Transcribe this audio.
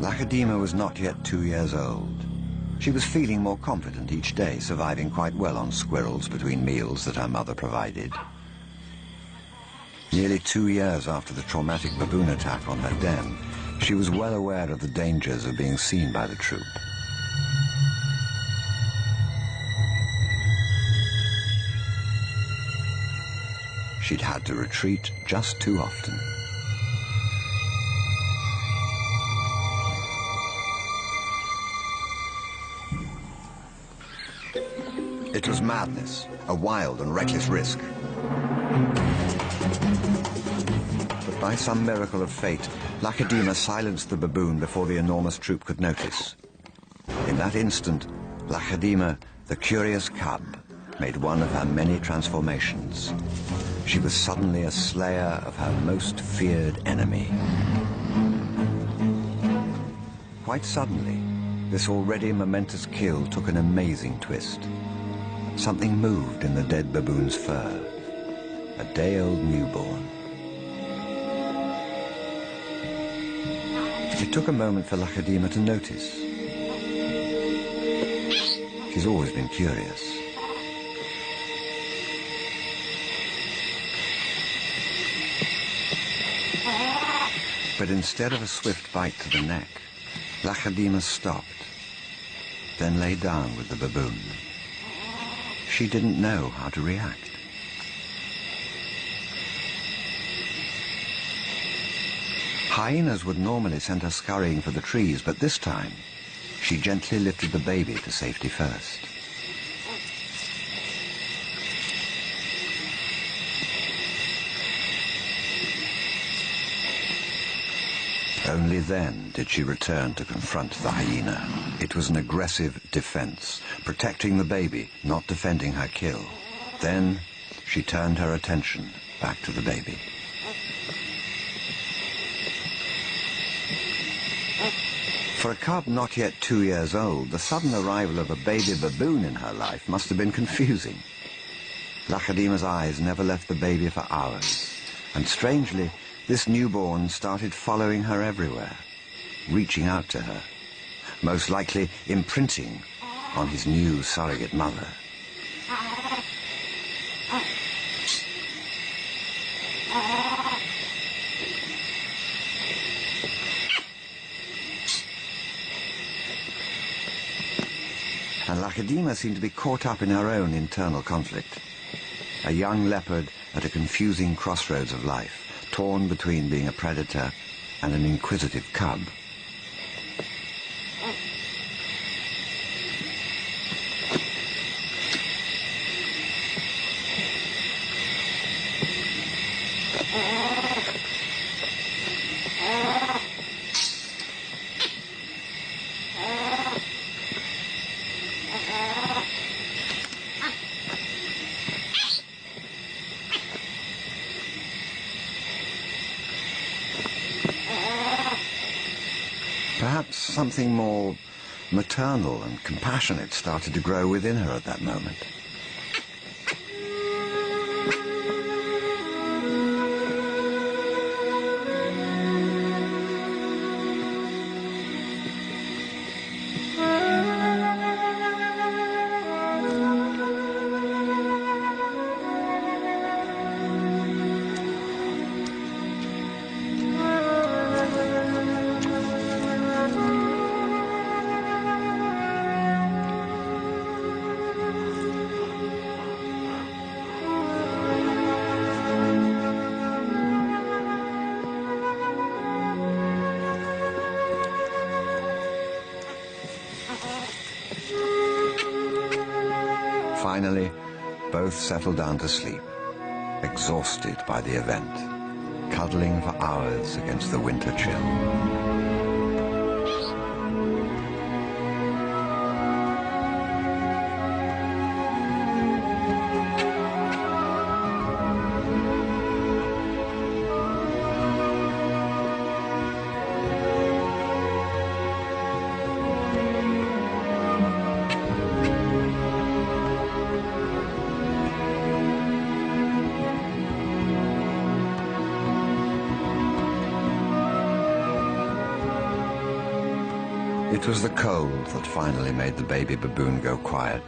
Lakedima was not yet 2 years old. She was feeling more confident each day, surviving quite well on squirrels between meals that her mother provided. Nearly 2 years after the traumatic baboon attack on her den, she was well aware of the dangers of being seen by the troop. She'd had to retreat just too often. It was madness, a wild and reckless risk. But by some miracle of fate, Lakedima silenced the baboon before the enormous troop could notice. In that instant, Lakedima, the curious cub, made one of her many transformations. She was suddenly a slayer of her most feared enemy. Quite suddenly, this already momentous kill took an amazing twist. Something moved in the dead baboon's fur. A day-old newborn. It took a moment for Lakedima to notice. She's always been curious. But instead of a swift bite to the neck, Lakedima stopped, then lay down with the baboon. She didn't know how to react. Hyenas would normally send her scurrying for the trees, but this time, she gently lifted the baby to safety first. Only then did she return to confront the hyena. It was an aggressive defense, protecting the baby, not defending her kill. Then she turned her attention back to the baby. For a cub not yet 2 years old, the sudden arrival of a baby baboon in her life must have been confusing. Lakedima's eyes never left the baby for hours, and strangely, this newborn started following her everywhere, reaching out to her, most likely imprinting on his new surrogate mother. And Lakedima seemed to be caught up in her own internal conflict. A young leopard at a confusing crossroads of life, torn between being a predator and an inquisitive cub. Perhaps something more maternal and compassionate started to grow within her at that moment. Finally, both settled down to sleep, exhausted by the event, cuddling for hours against the winter chill. It was the cold that finally made the baby baboon go quiet.